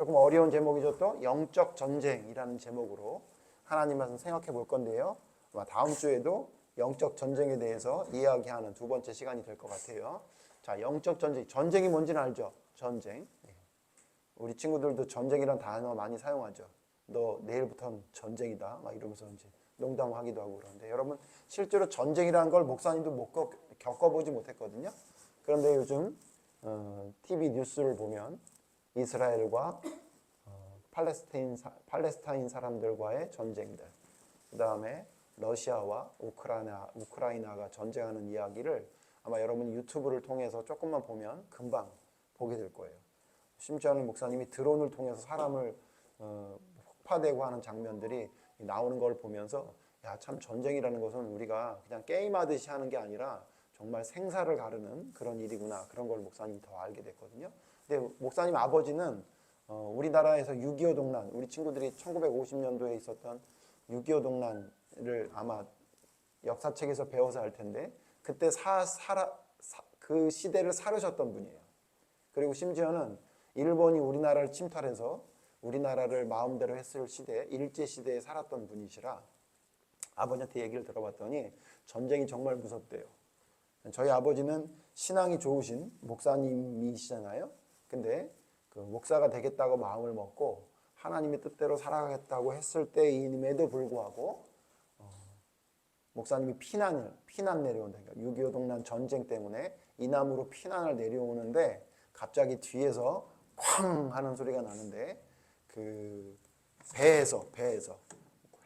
조금 어려운 제목이죠. 또 영적 전쟁이라는 제목으로 하나님 말씀 생각해 볼 건데요. 아마 다음 주에도 영적 전쟁에 대해서 이야기하는 두 번째 시간이 될 것 같아요. 자, 영적 전쟁. 전쟁이 뭔지는 알죠? 전쟁. 우리 친구들도 전쟁이란 단어 많이 사용하죠. 너 내일부터는 전쟁이다. 막 이러면서 이제 농담하기도 하고 그러는데 여러분 실제로 전쟁이라는 걸 목사님도 못 겪어보지 못했거든요. 그런데 요즘 TV 뉴스를 보면 이스라엘과 팔레스타인 사람들과의 전쟁들, 그 다음에 러시아와 우크라이나가 전쟁하는 이야기를 아마 여러분 유튜브를 통해서 조금만 보면 금방 보게 될 거예요. 심지어는 목사님이 드론을 통해서 사람을 폭파되고 하는 장면들이 나오는 걸 보면서 야, 참 전쟁이라는 것은 우리가 그냥 게임하듯이 하는 게 아니라 정말 생사를 가르는 그런 일이구나, 그런 걸 목사님이 더 알게 됐거든요. 근데 목사님 아버지는 우리나라에서 6.25 동란, 우리 친구들이 1950년도에 있었던 6.25 동란을 아마 역사책에서 배워서 알 텐데 그때 그 시대를 사르셨던 분이에요. 그리고 심지어는 일본이 우리나라를 침탈해서 우리나라를 마음대로 했을 시대, 일제시대에 살았던 분이시라 아버지한테 얘기를 들어봤더니 전쟁이 정말 무섭대요. 저희 아버지는 신앙이 좋으신 목사님이시잖아요. 근데 그 목사가 되겠다고 마음을 먹고 하나님의 뜻대로 살아가겠다고 했을 때임에도 불구하고 목사님이 피난 내려온다. 6.25 동란 전쟁 때문에 이남으로 피난을 내려오는데 갑자기 뒤에서 쾅 하는 소리가 나는데 그 배에서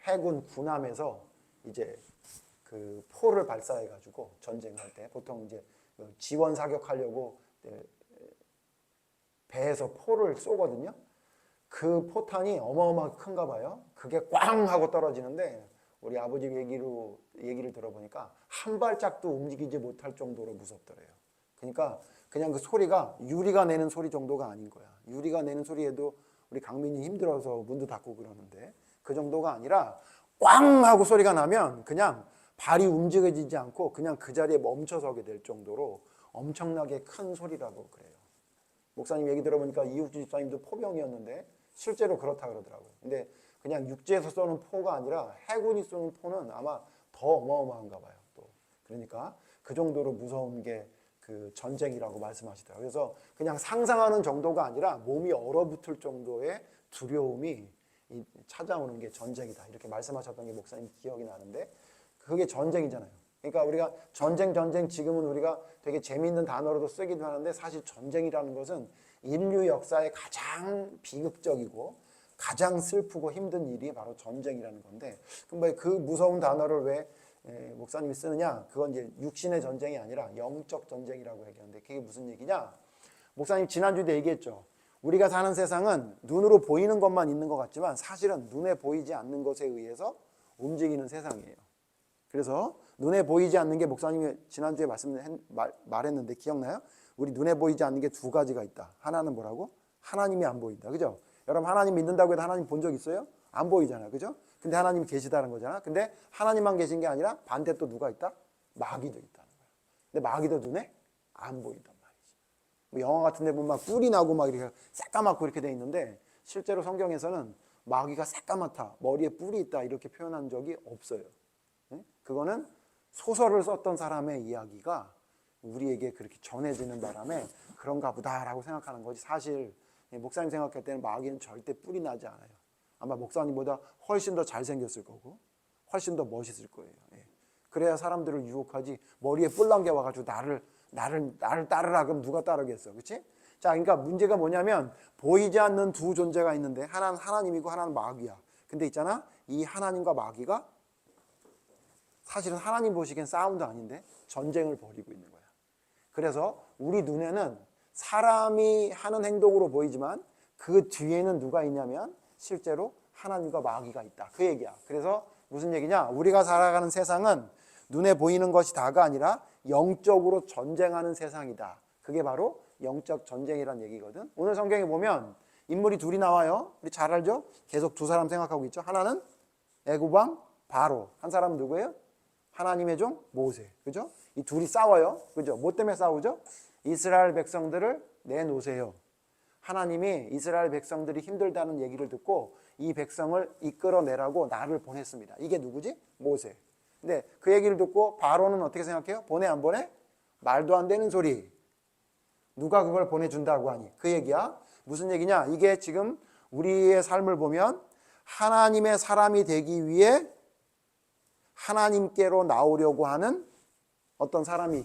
해군 군함에서 이제 그 포를 발사해 가지고 전쟁할 때 보통 이제 지원 사격하려고 배에서 포를 쏘거든요. 그 포탄이 어마어마하게 큰가 봐요. 그게 꽝 하고 떨어지는데 우리 아버지 얘기를 들어보니까 한 발짝도 움직이지 못할 정도로 무섭더래요. 그러니까 그냥 그 소리가 유리가 내는 소리 정도가 아닌 거야. 유리가 내는 소리에도 우리 강민이 힘들어서 문도 닫고 그러는데 그 정도가 아니라 꽝 하고 소리가 나면 그냥 발이 움직여지지 않고 그냥 그 자리에 멈춰서게 될 정도로 엄청나게 큰 소리라고 그래요. 목사님 얘기 들어보니까 이육주 집사님도 포병이었는데 실제로 그렇다 그러더라고요. 근데 그냥 육지에서 쏘는 포가 아니라 해군이 쏘는 포는 아마 더 어마어마한가 봐요. 또 그러니까 그 정도로 무서운 게 그 전쟁이라고 말씀하시더라고요. 그래서 그냥 상상하는 정도가 아니라 몸이 얼어붙을 정도의 두려움이 찾아오는 게 전쟁이다. 이렇게 말씀하셨던 게 목사님 기억이 나는데 그게 전쟁이잖아요. 그러니까 우리가 전쟁 지금은 우리가 되게 재미있는 단어로도 쓰기도 하는데 사실 전쟁이라는 것은 인류 역사의 가장 비극적이고 가장 슬프고 힘든 일이 바로 전쟁이라는 건데 그럼 그 무서운 단어를 왜 목사님이 쓰느냐? 그건 이제 육신의 전쟁이 아니라 영적 전쟁이라고 얘기하는데 그게 무슨 얘기냐? 목사님 지난주에도 얘기했죠. 우리가 사는 세상은 눈으로 보이는 것만 있는 것 같지만 사실은 눈에 보이지 않는 것에 의해서 움직이는 세상이에요. 그래서 눈에 보이지 않는 게 목사님이 지난주에 말했는데 기억나요? 우리 눈에 보이지 않는 게 두 가지가 있다. 하나는 뭐라고? 하나님이 안 보인다. 그죠? 여러분 하나님 믿는다고 해도 하나님 본 적 있어요? 안 보이잖아요. 그죠? 근데 하나님이 계시다는 거잖아. 근데 하나님만 계신 게 아니라 반대 또 누가 있다? 마귀도 있다는 거야. 근데 마귀도 눈에 안 보인단 말이지. 뭐 영화 같은 데 보면 막 뿔이 나고 막 이렇게 새까맣고 이렇게 돼 있는데 실제로 성경에서는 마귀가 새까맣다, 머리에 뿔이 있다 이렇게 표현한 적이 없어요. 그거는 소설을 썼던 사람의 이야기가 우리에게 그렇게 전해지는 바람에 그런가 보다라고 생각하는 거지 사실 목사님 생각할 때는 마귀는 절대 뿔이 나지 않아요. 아마 목사님보다 훨씬 더 잘생겼을 거고 훨씬 더 멋있을 거예요. 그래야 사람들을 유혹하지 머리에 뿔 난 게 와가지고 나를 따르라 그럼 누가 따르겠어. 그렇지? 자, 그러니까 문제가 뭐냐면 보이지 않는 두 존재가 있는데 하나는 하나님이고 하나는 마귀야. 근데 있잖아 이 하나님과 마귀가 사실은 하나님 보시기엔 싸움도 아닌데 전쟁을 벌이고 있는 거야. 그래서 우리 눈에는 사람이 하는 행동으로 보이지만 그 뒤에는 누가 있냐면 실제로 하나님과 마귀가 있다. 그 얘기야. 그래서 무슨 얘기냐? 우리가 살아가는 세상은 눈에 보이는 것이 다가 아니라 영적으로 전쟁하는 세상이다. 그게 바로 영적 전쟁이란 얘기거든. 오늘 성경에 보면 인물이 둘이 나와요. 우리 잘 알죠? 계속 두 사람 생각하고 있죠. 하나는 애굽왕 바로. 한 사람은 누구예요? 하나님의 종 모세. 그죠? 이 둘이 싸워요. 그죠? 뭐 때문에 싸우죠? 이스라엘 백성들을 내놓으세요. 하나님이 이스라엘 백성들이 힘들다는 얘기를 듣고 이 백성을 이끌어내라고 나를 보냈습니다. 이게 누구지? 모세. 근데 그 얘기를 듣고 바로는 어떻게 생각해요? 보내 안 보내? 말도 안 되는 소리. 누가 그걸 보내준다고 하니? 그 얘기야. 무슨 얘기냐? 이게 지금 우리의 삶을 보면 하나님의 사람이 되기 위해 하나님께로 나오려고 하는 어떤 사람이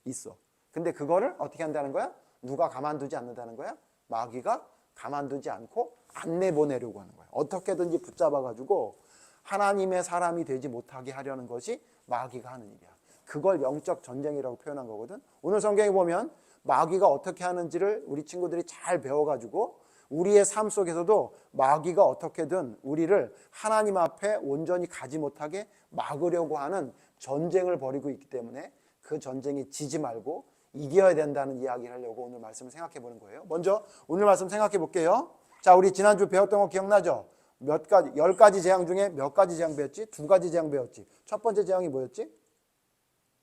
있어. 근데 그거를 어떻게 한다는 거야? 누가 가만두지 않는다는 거야? 마귀가 가만두지 않고 안 내보내려고 하는 거야. 어떻게든지 붙잡아가지고 하나님의 사람이 되지 못하게 하려는 것이 마귀가 하는 일이야. 그걸 영적 전쟁이라고 표현한 거거든. 오늘 성경에 보면 마귀가 어떻게 하는지를 우리 친구들이 잘 배워가지고 우리의 삶 속에서도 마귀가 어떻게든 우리를 하나님 앞에 온전히 가지 못하게 막으려고 하는 전쟁을 벌이고 있기 때문에 그 전쟁에 지지 말고 이겨야 된다는 이야기를 하려고 오늘 말씀을 생각해 보는 거예요. 먼저 오늘 말씀 생각해 볼게요. 자, 우리 지난주 배웠던 거 기억나죠? 10가지 재앙 중에 몇 가지 재앙 배웠지? 2가지 재앙 배웠지. 첫 번째 재앙이 뭐였지?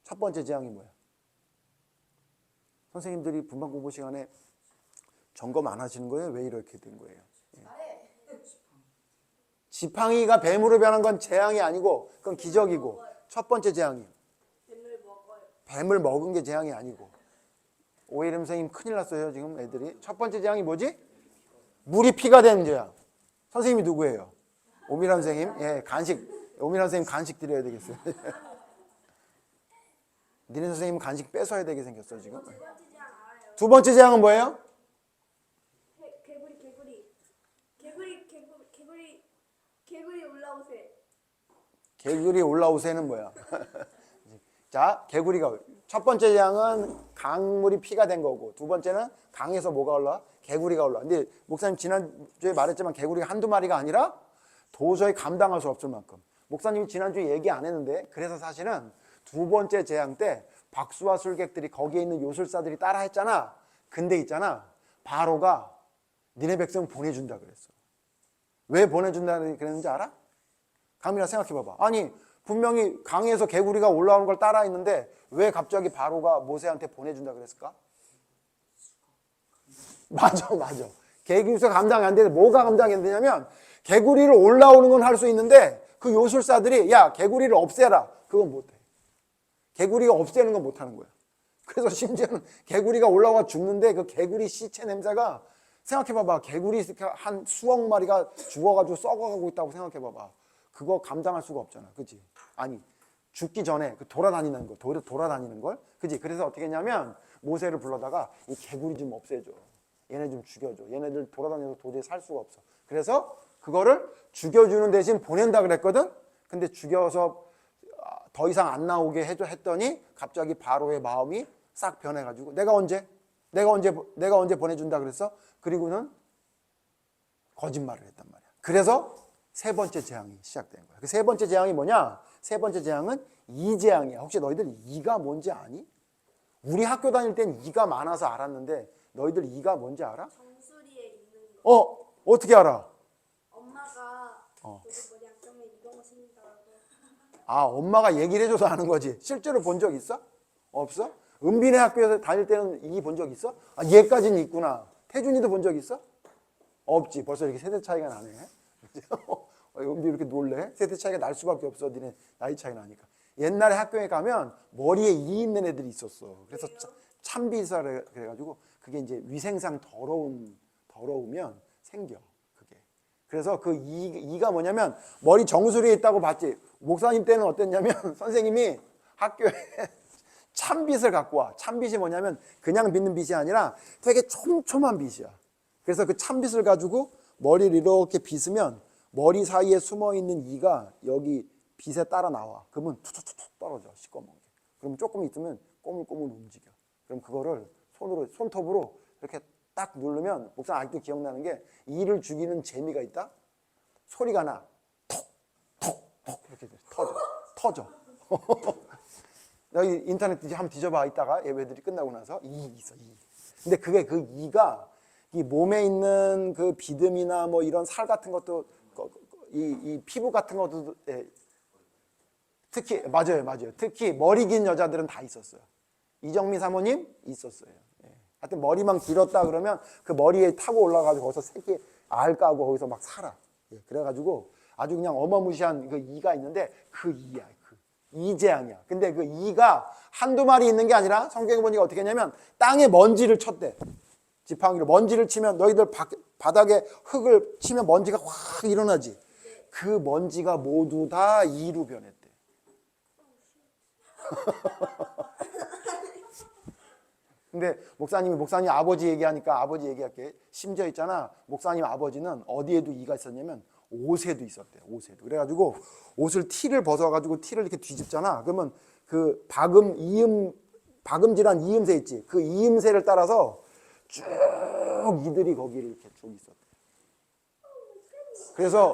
첫 번째 재앙이 뭐야? 선생님들이 분반 공부 시간에 점검 안 하시는 거예요? 왜 이렇게 된 거예요? 예. 지팡이가 뱀으로 변한 건 재앙이 아니고 그건 기적이고, 첫 번째 재앙이 뱀을 먹은 게 재앙이 아니고. 오해림 선생님 큰일 났어요 지금 애들이. 첫 번째 재앙이 뭐지? 물이 피가 된 재앙. 선생님이 누구예요? 오미란 선생님. 예, 오미란 선생님 간식 드려야 되겠어요. 니네 선생님 간식 뺏어야 되게 생겼어 지금. 두 번째 재앙은 뭐예요? 개구리 올라오세. 개구리 올라오세는 뭐야? 자, 개구리가 첫 번째 재앙은 강물이 피가 된 거고, 두 번째는 강에서 뭐가 올라와? 개구리가 올라와. 근데 목사님 지난주에 말했지만 개구리가 한두 마리가 아니라 도저히 감당할 수 없을 만큼. 목사님이 지난주에 얘기 안 했는데, 그래서 사실은 두 번째 재앙 때 박수와 술객들이 거기에 있는 요술사들이 따라 했잖아. 근데 있잖아, 바로가 니네 백성 보내준다 그랬어. 왜 보내준다 그랬는지 알아? 강민아 생각해 봐봐. 아니 분명히 강에서 개구리가 올라오는 걸 따라 했는데 왜 갑자기 바로가 모세한테 보내준다 그랬을까? 맞아. 개구리가 감당이 안 되는데 뭐가 감당이 안 되냐면, 개구리를 올라오는 건 할 수 있는데 그 요술사들이 야 개구리를 없애라, 그건 못해. 개구리가 없애는 건 못하는 거야. 그래서 심지어는 개구리가 올라와 죽는데 그 개구리 시체 냄새가, 생각해봐봐. 개구리 한 수억 마리가 죽어가지고 썩어가고 있다고 생각해봐봐. 그거 감당할 수가 없잖아. 그치? 아니 죽기 전에 그 돌아다니는 걸. 그치? 그래서 어떻게 했냐면 모세를 불러다가 이 개구리 좀 없애줘. 얘네 좀 죽여줘. 얘네들 돌아다녀서 도저히 살 수가 없어. 그래서 그거를 죽여주는 대신 보낸다 그랬거든. 근데 죽여서 더 이상 안 나오게 했더니 갑자기 바로의 마음이 싹 변해가지고 내가 언제 보내준다 그랬어? 그리고는 거짓말을 했단 말이야. 그래서 세 번째 재앙이 시작된 거야. 그 세 번째 재앙이 뭐냐? 세 번째 재앙은 이재앙이야. 혹시 너희들 이가 뭔지 아니? 우리 학교 다닐 땐 이가 많아서 알았는데 너희들 이가 뭔지 알아? 정수리에 있는 거. 어떻게 알아? 엄마가 우리 머리 안 감면 이런 거 생긴다고. 아, 엄마가 얘기를 해줘서 아는 거지. 실제로 본 적 있어? 없어? 은빈의 학교에서 다닐 때는 이 본 적 있어? 아, 얘까지는 있구나. 태준이도 본 적 있어? 없지. 벌써 이렇게 세대 차이가 나네. 은빈 이렇게 놀래? 세대 차이가 날 수밖에 없어. 니네 나이 차이 나니까. 옛날에 학교에 가면 머리에 이 있는 애들이 있었어. 그래서 참비사 그래가지고 그게 이제 위생상 더러우면 생겨. 그게. 그래서 그 이가 뭐냐면 머리 정수리에 있다고 봤지. 목사님 때는 어땠냐면 선생님이 학교에 참빗을 갖고 와. 참빗이 뭐냐면 그냥 빗는 빗이 아니라 되게 촘촘한 빗이야. 그래서 그 참빗을 가지고 머리를 이렇게 빗으면 머리 사이에 숨어있는 이가 여기 빗에 따라 나와. 그러면 툭툭툭 떨어져, 시꺼먼 게. 그럼 조금 있으면 꼬물꼬물 움직여. 그럼 그거를 손톱으로 이렇게 딱 누르면, 목사 아직도 기억나는 게, 이를 죽이는 재미가 있다? 소리가 나. 톡 이렇게 터져. 여기 인터넷 한번 뒤져봐. 이따가 예배들이 끝나고 나서. 이 있어, 이. 근데 그게 그 이가 이 몸에 있는 그 비듬이나 뭐 이런 살 같은 것도, 이 피부 같은 것도, 특히 맞아요. 특히 머리 긴 여자들은 다 있었어요. 이정미 사모님 있었어요. 하여튼 머리만 길었다 그러면 그 머리에 타고 올라가지고 거기서 새끼 알 까고 거기서 막 살아. 예, 그래가지고 아주 그냥 어마무시한 그 이가 있는데 그 이야. 그 이재앙이야. 근데 그 이가 한두 마리 있는 게 아니라 성경에 보니까 어떻게 했냐면 땅에 먼지를 쳤대. 지팡이로 먼지를 치면 너희들 바닥에 흙을 치면 먼지가 확 일어나지. 그 먼지가 모두 다 이로 변했대. 근데 목사님 아버지 얘기하니까 아버지 얘기할게. 심지어 있잖아. 목사님 아버지는 어디에도 이가 있었냐면 옷에도 있었대. 옷에도. 그래가지고 옷을 티를 벗어가지고 티를 이렇게 뒤집잖아. 그러면 그 박음질한 이음새 있지. 그 이음새를 따라서 쭉 이들이 거기를 이렇게 쭉 있었대. 그래서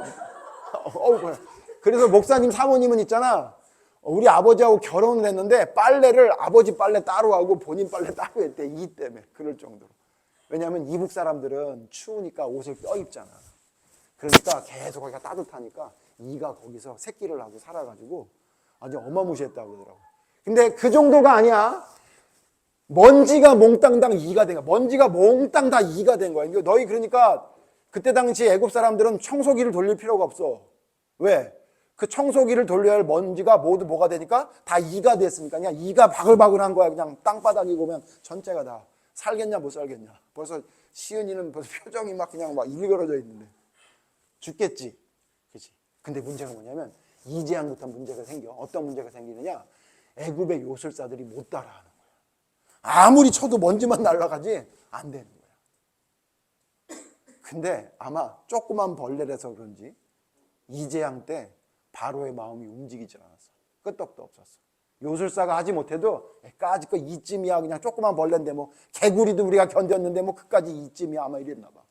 목사님 사모님은 있잖아. 우리 아버지하고 결혼을 했는데 빨래를 아버지 빨래 따로 하고 본인 빨래 따로 했대. 이 때문에. 그럴 정도로. 왜냐하면 이북 사람들은 추우니까 옷을 껴입잖아. 그러니까 계속 거기가 따뜻하니까 이가 거기서 새끼를 하고 살아가지고 아주 어마무시했다고 그러더라고. 근데 그 정도가 아니야. 먼지가 몽땅 다 이가 된 거야. 먼지가 몽땅 다 이가 된 거야. 너희 그러니까 그때 당시 애굽 사람들은 청소기를 돌릴 필요가 없어. 왜? 그 청소기를 돌려야 할 먼지가 모두 뭐가 되니까 다 이가 됐으니까 그냥 이가 바글바글한 거야. 그냥 땅바닥이 보면 전체가 다 살겠냐 못 살겠냐. 벌써 시은이는 벌써 표정이 막 그냥 막 일그러져 있는데 죽겠지. 그치? 근데 문제가 뭐냐면 이재앙부터 문제가 생겨. 어떤 문제가 생기느냐? 애굽의 요술사들이 못 따라하는 거야. 아무리 쳐도 먼지만 날아가지 안 되는 거야. 근데 아마 조그만 벌레라서 그런지 이재앙 때 바로의 마음이 움직이질 않았어. 끄떡도 없었어. 요술사가 하지 못해도 까짓 거 이쯤이야. 그냥 조그만 벌레인데 뭐 개구리도 우리가 견뎠는데 뭐 그까지 이쯤이야. 아마 이랬나 봐.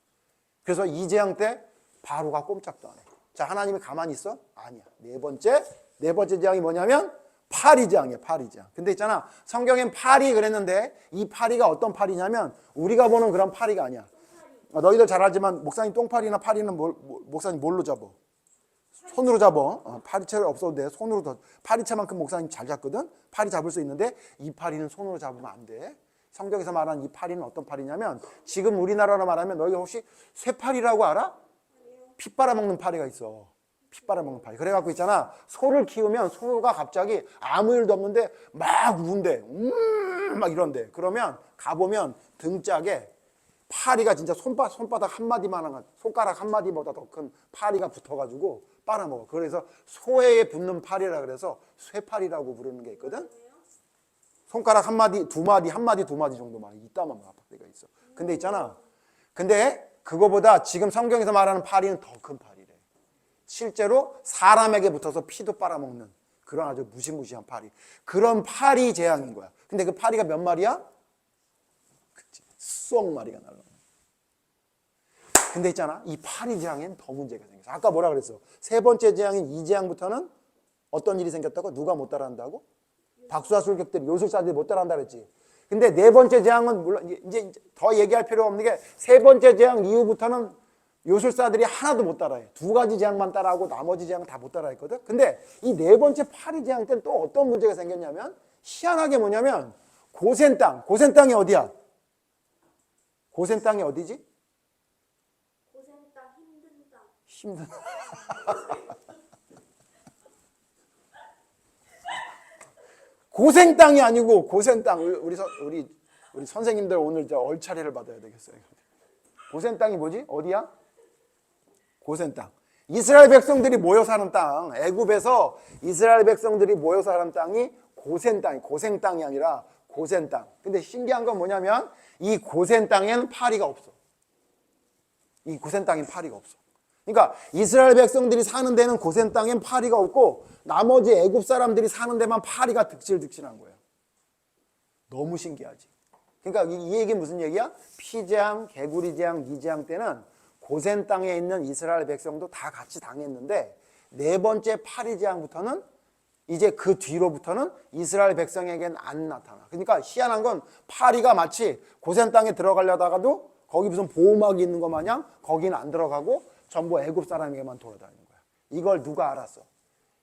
그래서 이재앙 때 바로가 꼼짝도 안 해. 자, 하나님이 가만히 있어? 아니야. 네 번째 재앙이 뭐냐면 파리재앙이야. 파리재앙. 근데 있잖아. 성경엔 파리 그랬는데 이 파리가 어떤 파리냐면 우리가 보는 그런 파리가 아니야. 너희들 잘 알지만 목사님 똥파리나 파리는 목사님 뭘로 잡어? 손으로 잡어. 파리채를 없어도 돼. 손으로 더. 파리채만큼 목사님 잘 잡거든. 파리 잡을 수 있는데 이 파리는 손으로 잡으면 안 돼. 성경에서 말하는 이 파리는 어떤 파리냐면 지금 우리나라로 말하면 너희가 혹시 쇠파리라고 알아? 피 빨아먹는 파리가 있어. 피 빨아먹는 파리. 그래갖고 있잖아. 소를 키우면 소가 갑자기 아무 일도 없는데 막 운대. 막 이런데. 그러면 가보면 등짝에 파리가 진짜 손바닥 한 마디만한 손가락 한 마디보다 더 큰 파리가 붙어가지고 빨아먹어. 그래서 소에 붙는 파리라 그래서 쇠파리라고 부르는 게 있거든. 손가락 한 마디, 두 마디, 한 마디, 두 마디 정도만 이따만 파리가 있어. 근데 있잖아. 근데 그거보다 지금 성경에서 말하는 파리는 더 큰 파리래. 실제로 사람에게 붙어서 피도 빨아먹는 그런 아주 무시무시한 파리. 그런 파리 재앙인 거야. 근데 그 파리가 몇 마리야? 그치. 수억 마리가 날라. 근데 있잖아. 이 파리 재앙엔 더 문제가 생겼어. 아까 뭐라 그랬어? 세 번째 재앙인 이 재앙부터는 어떤 일이 생겼다고? 누가 못 따라한다고? 박수화술객들이 요술사들이 못 따라한다 그랬지. 근데 네 번째 재앙은 물론 이제 더 얘기할 필요 없는 게 세 번째 재앙 이후부터는 요술사들이 하나도 못 따라해. 두 가지 재앙만 따라하고 나머지 재앙 다 못 따라했거든. 근데 이 네 번째 파리 재앙 때는 또 어떤 문제가 생겼냐면 희한하게 뭐냐면 고센 땅이 어디야? 고센 땅이 어디지? 고생 땅, 힘든 땅. 힘든. 고생 땅이 아니고 고센 땅. 우리 선생님들 오늘 저 얼차례를 받아야 되겠어요. 고센 땅이 뭐지? 어디야? 고센 땅. 이스라엘 백성들이 모여 사는 땅. 애굽에서 이스라엘 백성들이 모여 사는 땅이 고센 땅이 고생 땅이 아니라 고센 땅. 근데 신기한 건 뭐냐면 이 고센 땅에는 파리가 없어. 이 고센 땅엔 파리가 없어. 그러니까 이스라엘 백성들이 사는 데는 고센 땅엔 파리가 없고 나머지 애굽 사람들이 사는 데만 파리가 득실득실한 거예요. 너무 신기하지. 그러니까 이 얘기는 무슨 얘기야? 피재앙, 개구리재앙, 이재앙 때는 고센 땅에 있는 이스라엘 백성도 다 같이 당했는데 네 번째 파리재앙부터는 이제 그 뒤로부터는 이스라엘 백성에게는 안 나타나. 그러니까 희한한 건 파리가 마치 고센 땅에 들어가려다가도 거기 무슨 보호막이 있는 것 마냥 거기는 안 들어가고 전부 애굽 사람에게만 돌아다니는 거야. 이걸 누가 알았어?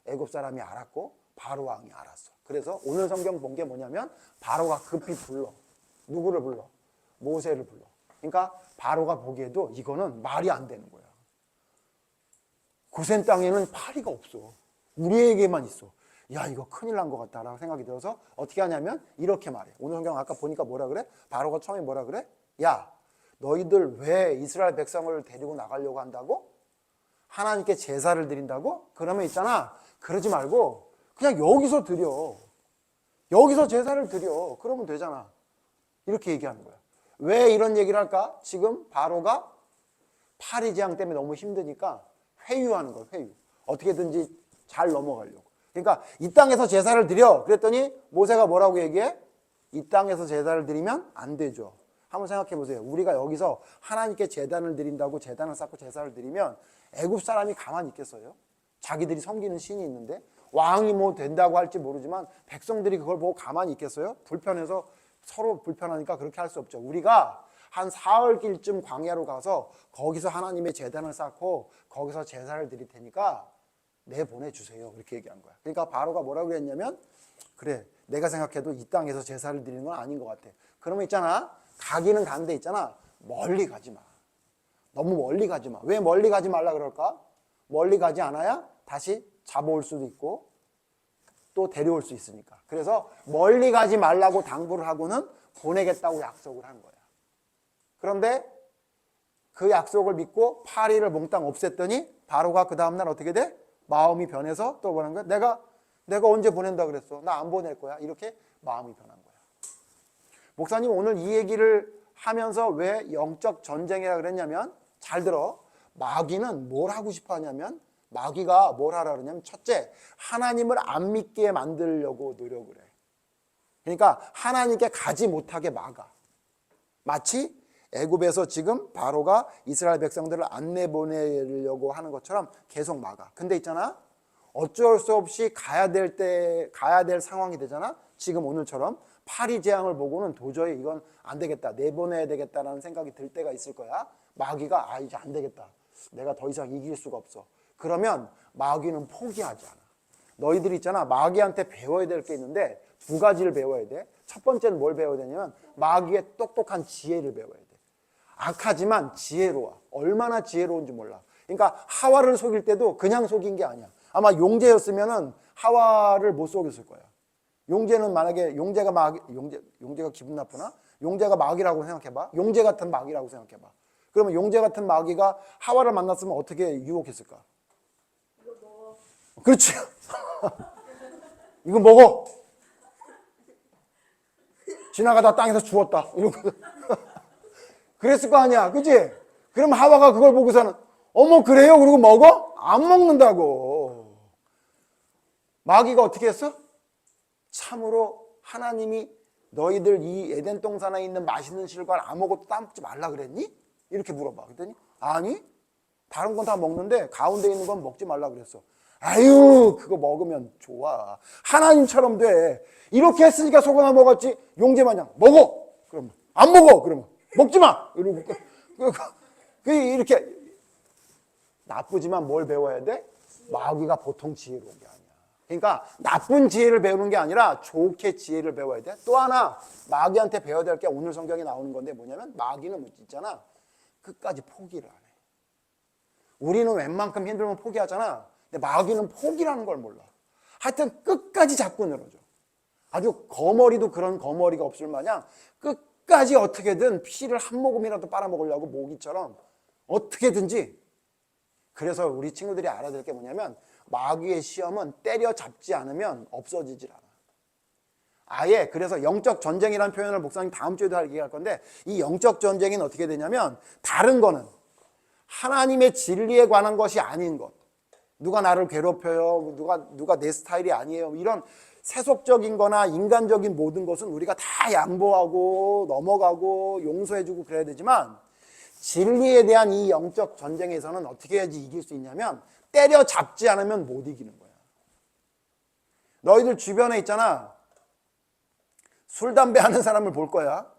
애굽 사람이 알았고 바로 왕이 알았어. 그래서 오늘 성경 본 게 뭐냐면 바로가 급히 불러. 누구를 불러? 모세를 불러. 그러니까 바로가 보기에도 이거는 말이 안 되는 거야. 고센 땅에는 파리가 없어. 우리에게만 있어. 야, 이거 큰일 난 것 같다라고 생각이 들어서 어떻게 하냐면 이렇게 말해. 오늘 성경 아까 보니까 뭐라 그래? 바로가 처음에 뭐라 그래? 야, 너희들 왜 이스라엘 백성을 데리고 나가려고 한다고? 하나님께 제사를 드린다고? 그러면 있잖아, 그러지 말고 그냥 여기서 드려. 여기서 제사를 드려. 그러면 되잖아. 이렇게 얘기하는 거야. 왜 이런 얘기를 할까? 지금 바로가 파리 재앙 때문에 너무 힘드니까 회유하는 거야. 회유. 어떻게든지 잘 넘어가려고. 그러니까 이 땅에서 제사를 드려. 그랬더니 모세가 뭐라고 얘기해? 이 땅에서 제사를 드리면 안 되죠. 한번 생각해 보세요. 우리가 여기서 하나님께 제단을 드린다고 제단을 쌓고 제사를 드리면 애굽 사람이 가만히 있겠어요? 자기들이 섬기는 신이 있는데 왕이 뭐 된다고 할지 모르지만 백성들이 그걸 보고 가만히 있겠어요? 불편해서 서로 불편하니까 그렇게 할 수 없죠. 우리가 한 사흘길쯤 광야로 가서 거기서 하나님의 제단을 쌓고 거기서 제사를 드릴 테니까 내보내주세요. 그렇게 얘기한 거야. 그러니까 바로가 뭐라고 그랬냐면 그래, 내가 생각해도 이 땅에서 제사를 드리는 건 아닌 것 같아. 그러면 있잖아, 가기는 가는데 있잖아, 멀리 가지 마. 너무 멀리 가지 마. 왜 멀리 가지 말라 그럴까? 멀리 가지 않아야 다시 잡아올 수도 있고 또 데려올 수 있으니까. 그래서 멀리 가지 말라고 당부를 하고는 보내겠다고 약속을 한 거야. 그런데 그 약속을 믿고 파리를 몽땅 없앴더니 바로가 그 다음날 어떻게 돼? 마음이 변해서 또 뭐라는 거야? 내가 언제 보낸다 그랬어? 나 안 보낼 거야. 이렇게 마음이 변한 거야. 목사님 오늘 이 얘기를 하면서 왜 영적 전쟁이라 그랬냐면, 잘 들어, 마귀는 뭘 하고 싶어 하냐면, 마귀가 뭘 하라 그러냐면, 첫째, 하나님을 안 믿게 만들려고 노력을 해. 그러니까 하나님께 가지 못하게 막아. 마치 애굽에서 지금 바로가 이스라엘 백성들을 안 내보내려고 하는 것처럼 계속 막아. 근데 있잖아, 어쩔 수 없이 가야 될 상황이 되잖아. 지금 오늘처럼 파리 재앙을 보고는 도저히 이건 안 되겠다, 내보내야 되겠다라는 생각이 들 때가 있을 거야. 마귀가 이제 안 되겠다, 내가 더 이상 이길 수가 없어. 그러면 마귀는 포기하지 않아. 너희들이 있잖아, 마귀한테 배워야 될 게 있는데 두 가지를 배워야 돼. 첫 번째는 뭘 배워야 되냐면 마귀의 똑똑한 지혜를 배워야 돼. 악하지만 지혜로워. 얼마나 지혜로운지 몰라. 그러니까 하와를 속일 때도 그냥 속인 게 아니야. 아마 용제였으면은 하와를 못 속였을 거야. 용제는 만약에 용제가 기분 나쁘나? 용제가 마귀라고 생각해봐. 용제 같은 마귀라고 생각해봐. 그러면 용제 같은 마귀가 하와를 만났으면 어떻게 유혹했을까? 이거 먹어. 그렇지. 이거 먹어. 지나가다 땅에서 주웠다. 이러고. 그랬을 거 아니야. 그치? 그럼 하와가 그걸 보고서는 어머 그래요? 그러고 먹어? 안 먹는다고. 마귀가 어떻게 했어? 참으로 하나님이 너희들 이 에덴 동산에 있는 맛있는 실과 아무것도 따먹지 말라 그랬니? 이렇게 물어봐. 그랬더니 아니, 다른 건 다 먹는데 가운데 있는 건 먹지 말라 그랬어. 아유, 그거 먹으면 좋아. 하나님처럼 돼. 이렇게 했으니까 속아나 먹었지. 용제 마냥 먹어. 그러면 안 먹어. 그러면 먹지 마. 이러고 이렇게 나쁘지만 뭘 배워야 돼? 마귀가 보통 지혜로운 게 아니야. 그러니까 나쁜 지혜를 배우는 게 아니라 좋게 지혜를 배워야 돼. 또 하나 마귀한테 배워야 될 게 오늘 성경에 나오는 건데 뭐냐면, 마귀는 있잖아, 끝까지 포기를 안 해. 우리는 웬만큼 힘들면 포기하잖아. 근데 마귀는 포기라는 걸 몰라. 하여튼 끝까지 잡고 늘어져. 아주 거머리도 그런 거머리가 없을 마냥 끝까지 어떻게든 피를 한 모금이라도 빨아먹으려고, 모기처럼 어떻게든지. 그래서 우리 친구들이 알아야 될 게 뭐냐면, 마귀의 시험은 때려잡지 않으면 없어지질 않아. 아예. 그래서 영적 전쟁이라는 표현을 목사님 다음 주에도 얘기할 건데, 이 영적 전쟁은 어떻게 되냐면, 다른 거는 하나님의 진리에 관한 것이 아닌 것, 누가 나를 괴롭혀요, 누가 내 스타일이 아니에요, 이런 세속적인 거나 인간적인 모든 것은 우리가 다 양보하고 넘어가고 용서해주고 그래야 되지만, 진리에 대한 이 영적 전쟁에서는 어떻게 해야지 이길 수 있냐면, 때려잡지 않으면 못 이기는 거야. 너희들 주변에 있잖아, 술, 담배 하는 사람을 볼 거야.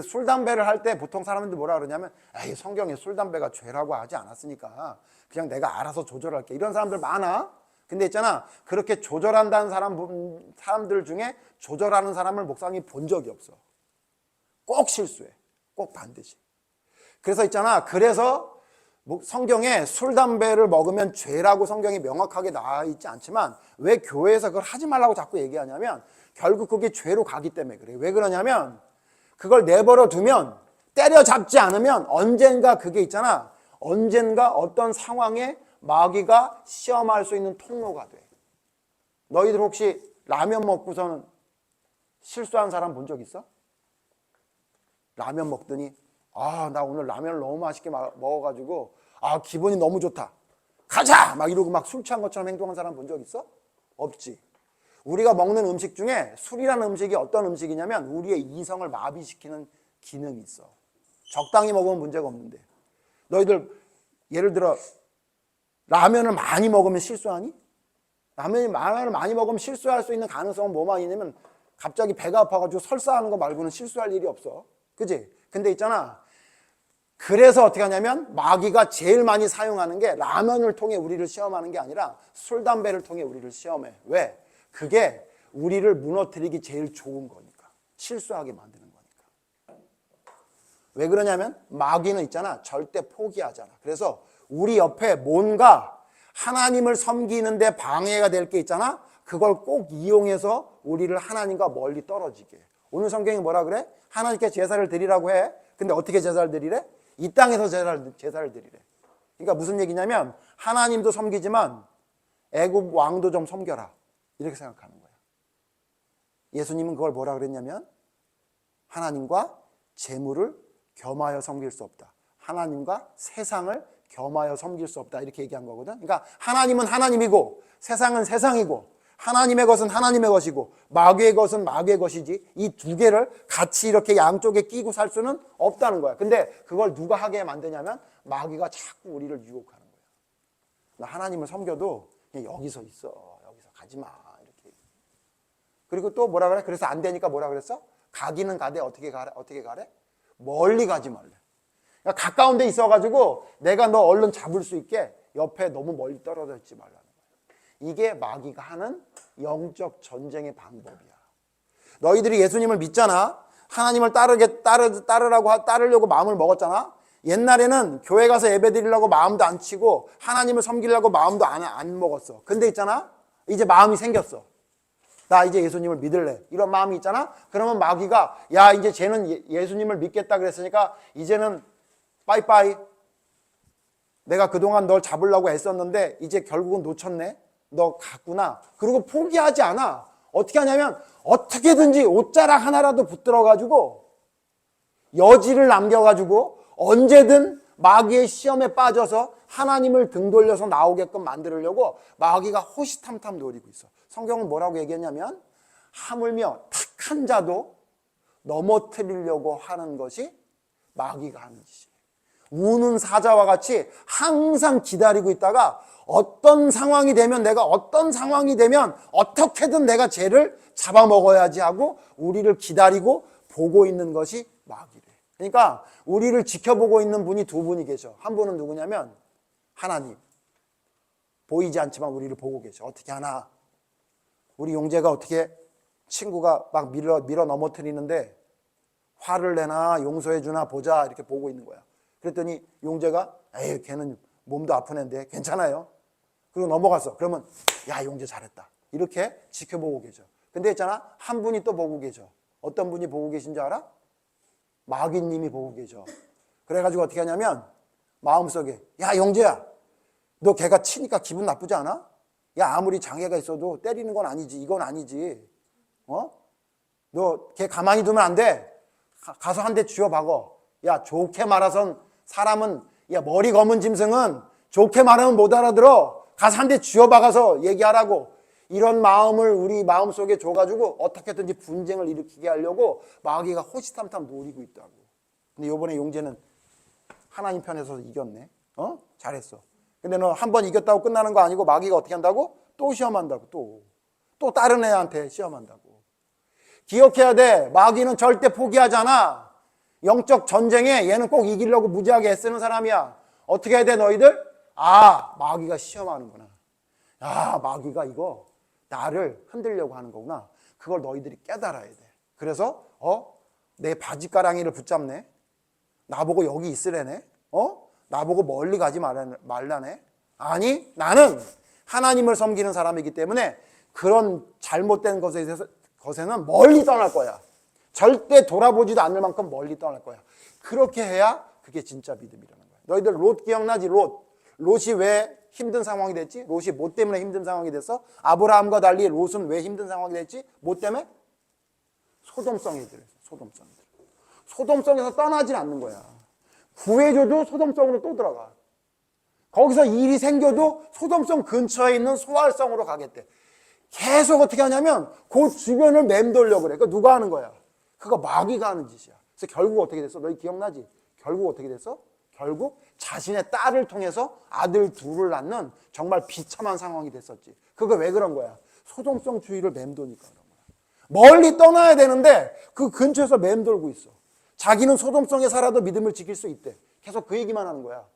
술, 담배를 할 때 보통 사람들이 뭐라 그러냐면, 에이, 성경에 술, 담배가 죄라고 하지 않았으니까 그냥 내가 알아서 조절할게, 이런 사람들 많아. 근데 있잖아, 그렇게 조절한다는 사람들 중에 조절하는 사람을 목사님이 본 적이 없어. 꼭 실수해. 꼭 반드시. 그래서 있잖아. 그래서 성경에 술, 담배를 먹으면 죄라고 성경이 명확하게 나와 있지 않지만 왜 교회에서 그걸 하지 말라고 자꾸 얘기하냐면 결국 그게 죄로 가기 때문에 그래요. 왜 그러냐면 그걸 내버려 두면 때려잡지 않으면 언젠가 그게 있잖아. 언젠가 어떤 상황에 마귀가 시험할 수 있는 통로가 돼. 너희들 혹시 라면 먹고서는 실수한 사람 본 적 있어? 라면 먹더니 나 오늘 라면을 너무 맛있게 먹어가지고 기분이 너무 좋다. 가자! 막 이러고 막 술 취한 것처럼 행동한 사람 본 적 있어? 없지. 우리가 먹는 음식 중에 술이라는 음식이 어떤 음식이냐면 우리의 이성을 마비시키는 기능이 있어. 적당히 먹으면 문제가 없는데. 너희들 예를 들어 라면을 많이 먹으면 실수하니? 라면을 많이 먹으면 실수할 수 있는 가능성은 뭐만 있냐면 갑자기 배가 아파가지고 설사하는 거 말고는 실수할 일이 없어. 그치? 근데 있잖아. 그래서 어떻게 하냐면 마귀가 제일 많이 사용하는 게 라면을 통해 우리를 시험하는 게 아니라 술, 담배를 통해 우리를 시험해. 왜? 그게 우리를 무너뜨리기 제일 좋은 거니까. 실수하게 만드는 거니까. 왜 그러냐면 마귀는 있잖아. 절대 포기하잖아. 그래서 우리 옆에 뭔가 하나님을 섬기는데 방해가 될 게 있잖아. 그걸 꼭 이용해서 우리를 하나님과 멀리 떨어지게. 오늘 성경이 뭐라 그래? 하나님께 제사를 드리라고 해. 근데 어떻게 제사를 드리래? 이 땅에서 제사를 드리래. 그러니까 무슨 얘기냐면 하나님도 섬기지만 애굽 왕도 좀 섬겨라. 이렇게 생각하는 거야. 예수님은 그걸 뭐라 그랬냐면 하나님과 재물을 겸하여 섬길 수 없다. 하나님과 세상을 겸하여 섬길 수 없다. 이렇게 얘기한 거거든. 그러니까 하나님은 하나님이고 세상은 세상이고 하나님의 것은 하나님의 것이고 마귀의 것은 마귀의 것이지 이 두 개를 같이 이렇게 양쪽에 끼고 살 수는 없다는 거야. 근데 그걸 누가 하게 만드냐면 마귀가 자꾸 우리를 유혹하는 거야. 나 하나님을 섬겨도 그냥 여기서 있어. 여기서 가지 마. 이렇게. 그리고 또 뭐라 그래? 그래서 안 되니까 뭐라 그랬어? 가기는 가되 어떻게 가래? 멀리 가지 말래. 그러니까 가까운 데 있어가지고 내가 너 얼른 잡을 수 있게 옆에 너무 멀리 떨어져 있지 말라는 거야. 이게 마귀가 하는 영적 전쟁의 방법이야. 너희들이 예수님을 믿잖아. 하나님을 따르려고 마음을 먹었잖아. 옛날에는 교회 가서 예배 드리려고 마음도 안 치고 하나님을 섬기려고 마음도 안 먹었어. 근데 있잖아. 이제 마음이 생겼어. 나 이제 예수님을 믿을래. 이런 마음이 있잖아. 그러면 마귀가 야 이제 쟤는 예수님을 믿겠다 그랬으니까 이제는 빠이빠이. 내가 그동안 널 잡으려고 애썼는데 이제 결국은 놓쳤네. 너 갔구나. 그리고 포기하지 않아. 어떻게 하냐면 어떻게든지 옷자락 하나라도 붙들어가지고 여지를 남겨가지고 언제든 마귀의 시험에 빠져서 하나님을 등 돌려서 나오게끔 만들려고 마귀가 호시탐탐 노리고 있어. 성경은 뭐라고 얘기했냐면 하물며 택한 자도 넘어뜨리려고 하는 것이 마귀가 하는 짓이에요. 우는 사자와 같이 항상 기다리고 있다가 어떤 상황이 되면 어떻게든 내가 쟤를 잡아먹어야지 하고 우리를 기다리고 보고 있는 것이 마귀래. 그러니까 우리를 지켜보고 있는 분이 두 분이 계셔. 한 분은 누구냐면 하나님. 보이지 않지만 우리를 보고 계셔. 어떻게 하나? 우리 용재가 어떻게 친구가 막 밀어 넘어뜨리는데 화를 내나 용서해 주나 보자 이렇게 보고 있는 거야. 그랬더니 용재가 에이 걔는 몸도 아픈 애인데 괜찮아요. 그리고 넘어갔어. 그러면 야 용재 잘했다. 이렇게 지켜보고 계셔. 근데 있잖아 한 분이 또 보고 계셔. 어떤 분이 보고 계신 줄 알아? 마귀님이 보고 계셔. 그래가지고 어떻게 하냐면 마음속에 야 용재야 너 걔가 치니까 기분 나쁘지 않아? 야 아무리 장애가 있어도 때리는 건 아니지. 이건 아니지. 너 걔 가만히 두면 안 돼. 가서 한 대 쥐어박어. 야 좋게 말아선 사람은 야 머리 검은 짐승은 좋게 말하면 못 알아들어. 가서 한 대 쥐어박아서 얘기하라고. 이런 마음을 우리 마음속에 줘가지고 어떻게든지 분쟁을 일으키게 하려고 마귀가 호시탐탐 노리고 있다고. 근데 이번에 용재는 하나님 편에서 이겼네. 잘했어. 근데 너 한 번 이겼다고 끝나는 거 아니고 마귀가 어떻게 한다고? 또 시험한다고. 또 다른 애한테 시험한다고. 기억해야 돼. 마귀는 절대 포기하지 않아. 영적 전쟁에 얘는 꼭 이기려고 무지하게 애쓰는 사람이야. 어떻게 해야 돼 너희들? 마귀가 시험하는구나. 마귀가 이거 나를 흔들려고 하는 거구나. 그걸 너희들이 깨달아야 돼. 그래서 내 바지가랑이를 붙잡네. 나보고 여기 있으래네? 나보고 멀리 가지 말라네? 아니, 나는 하나님을 섬기는 사람이기 때문에 그런 잘못된 것에는 멀리 떠날 거야. 절대 돌아보지도 않을 만큼 멀리 떠날 거야. 그렇게 해야 그게 진짜 믿음이라는 거야. 너희들 롯 기억나지? 롯이 왜 힘든 상황이 됐지? 롯이 뭐 때문에 힘든 상황이 됐어? 아브라함과 달리 롯은 왜 힘든 상황이 됐지? 뭐 때문에? 소돔성이 들어있어. 소돔성에서 떠나질 않는 거야. 구해줘도 소돔성으로 또 들어가. 거기서 일이 생겨도 소돔성 근처에 있는 소알성으로 가겠대. 계속 어떻게 하냐면 그 주변을 맴돌려고 그래. 그거 누가 하는 거야? 그거 마귀가 하는 짓이야. 그래서 결국 어떻게 됐어? 너희 기억나지? 결국 어떻게 됐어? 결국 자신의 딸을 통해서 아들 둘을 낳는 정말 비참한 상황이 됐었지. 그거 왜 그런 거야? 소돔성 주의를 맴도니까 그런 거야. 멀리 떠나야 되는데 그 근처에서 맴돌고 있어. 자기는 소돔성에 살아도 믿음을 지킬 수 있대. 계속 그 얘기만 하는 거야.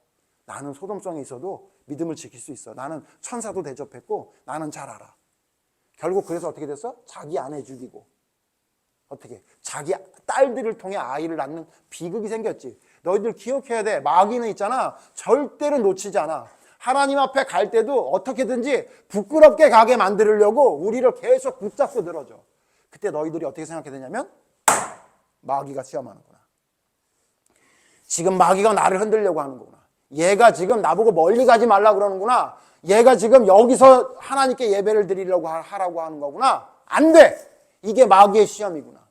나는 소돔성에 있어도 믿음을 지킬 수 있어. 나는 천사도 대접했고 나는 잘 알아. 결국 그래서 어떻게 됐어? 자기 아내 죽이고 어떻게? 자기 딸들을 통해 아이를 낳는 비극이 생겼지. 너희들 기억해야 돼. 마귀는 있잖아. 절대로 놓치지 않아. 하나님 앞에 갈 때도 어떻게든지 부끄럽게 가게 만들려고 우리를 계속 붙잡고 늘어져. 그때 너희들이 어떻게 생각해야 되냐면 마귀가 시험하는구나. 지금 마귀가 나를 흔들려고 하는 거구나. 얘가 지금 나보고 멀리 가지 말라 그러는구나. 얘가 지금 여기서 하나님께 예배를 드리려고 하라고 하는 거구나. 안 돼. 이게 마귀의 시험이구나.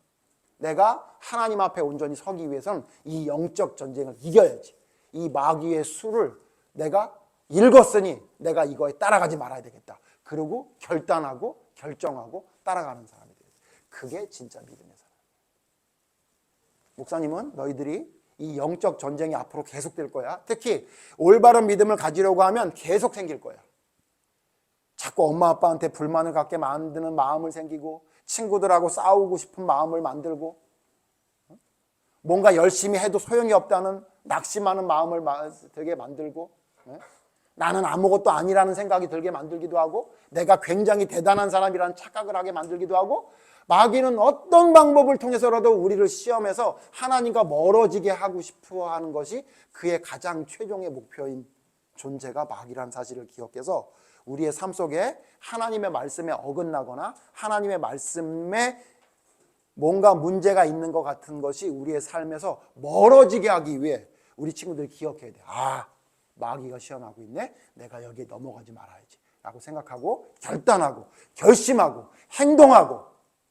내가 하나님 앞에 온전히 서기 위해서는 이 영적 전쟁을 이겨야지. 이 마귀의 수를 내가 읽었으니 내가 이거에 따라가지 말아야 되겠다. 그리고 결단하고 결정하고 따라가는 사람이 돼요. 그게 진짜 믿음의 사람. 목사님은 너희들이 이 영적 전쟁이 앞으로 계속될 거야. 특히 올바른 믿음을 가지려고 하면 계속 생길 거야. 자꾸 엄마 아빠한테 불만을 갖게 만드는 마음을 생기고 친구들하고 싸우고 싶은 마음을 만들고 뭔가 열심히 해도 소용이 없다는 낙심하는 마음을 들게 만들고 나는 아무것도 아니라는 생각이 들게 만들기도 하고 내가 굉장히 대단한 사람이라는 착각을 하게 만들기도 하고 마귀는 어떤 방법을 통해서라도 우리를 시험해서 하나님과 멀어지게 하고 싶어 하는 것이 그의 가장 최종의 목표인 존재가 마귀라는 사실을 기억해서 우리의 삶 속에 하나님의 말씀에 어긋나거나 하나님의 말씀에 뭔가 문제가 있는 것 같은 것이 우리의 삶에서 멀어지게 하기 위해 우리 친구들이 기억해야 돼. 아, 마귀가 시험하고 있네. 내가 여기에 넘어가지 말아야지 라고 생각하고 결단하고 결심하고 행동하고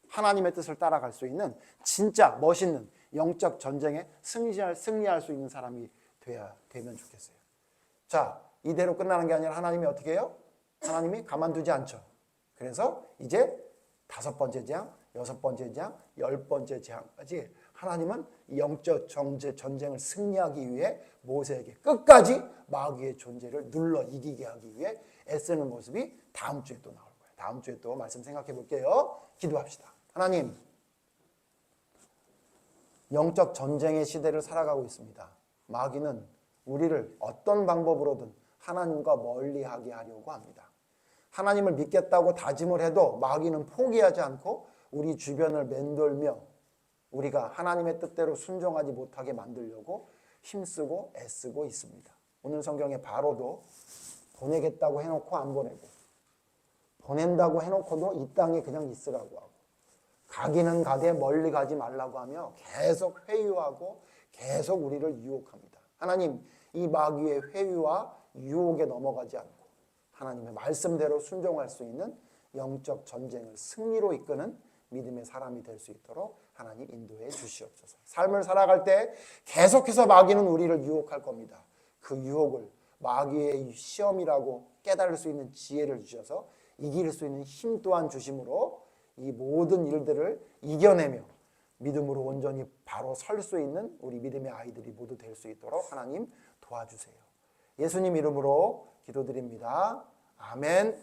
하나님의 뜻을 따라갈 수 있는 진짜 멋있는 영적 전쟁에 승리할 수 있는 사람이 되면 좋겠어요. 자, 이대로 끝나는 게 아니라 하나님이 어떻게 해요? 하나님이 가만두지 않죠. 그래서 이제 5번째 재앙, 6번째 재앙, 10번째 재앙까지 하나님은 영적 전쟁을 승리하기 위해 모세에게 끝까지 마귀의 존재를 눌러 이기게 하기 위해 애쓰는 모습이 다음 주에 또 나올 거예요. 다음 주에 또 말씀 생각해 볼게요. 기도합시다. 하나님, 영적 전쟁의 시대를 살아가고 있습니다. 마귀는 우리를 어떤 방법으로든 하나님과 멀리하게 하려고 합니다. 하나님을 믿겠다고 다짐을 해도 마귀는 포기하지 않고 우리 주변을 맴돌며 우리가 하나님의 뜻대로 순종하지 못하게 만들려고 힘쓰고 애쓰고 있습니다. 오늘 성경에 바로도 보내겠다고 해놓고 안 보내고 보낸다고 해놓고도 이 땅에 그냥 있으라고 하고 가기는 가되 멀리 가지 말라고 하며 계속 회유하고 계속 우리를 유혹합니다. 하나님, 이 마귀의 회유와 유혹에 넘어가지 않고 하나님의 말씀대로 순종할 수 있는 영적 전쟁을 승리로 이끄는 믿음의 사람이 될 수 있도록 하나님 인도해 주시옵소서. 삶을 살아갈 때 계속해서 마귀는 우리를 유혹할 겁니다. 그 유혹을 마귀의 시험이라고 깨달을 수 있는 지혜를 주셔서 이길 수 있는 힘 또한 주심으로 이 모든 일들을 이겨내며 믿음으로 온전히 바로 설 수 있는 우리 믿음의 아이들이 모두 될 수 있도록 하나님 도와주세요. 예수님 이름으로 기도드립니다. 아멘.